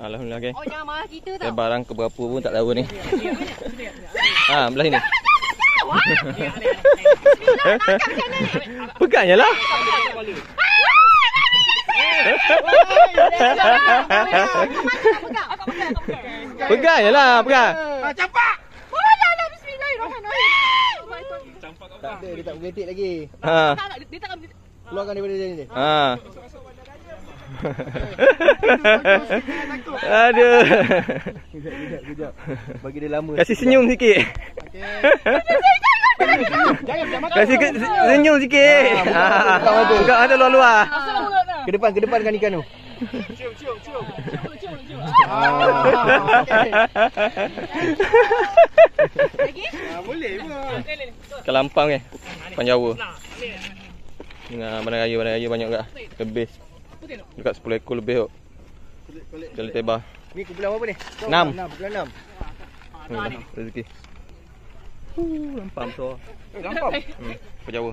Alhamdulillah, okey. Oh, jangan marah kita tau. Barang ke berapa pun tak tahu ni. Belah sini. Pegang je lah. Pegang je lah, pegang. Campak. Bolehlah, bismillahirrahmanirrahim. Tak ada, dia tak bergetik lagi. Dia takkan Keluarkan daripada dia ni. Aduh. Kejap. Bagi dia lama. Kasih senyum sikit. Kasih senyum sikit. Buka mata luar-luar. Ke depan kan ikan tu. cium. Lagi? Boleh pun. Kelampang ni. Lampang Jawa. Dengan bandar raya banyak juga. Lebih. Dekat 10 ekor lebih kot. Kali tebar. Ni kumpulan apa ni? 6. Kumpulan 6. Rezeki. Lampang tu. Lampang. Jawa.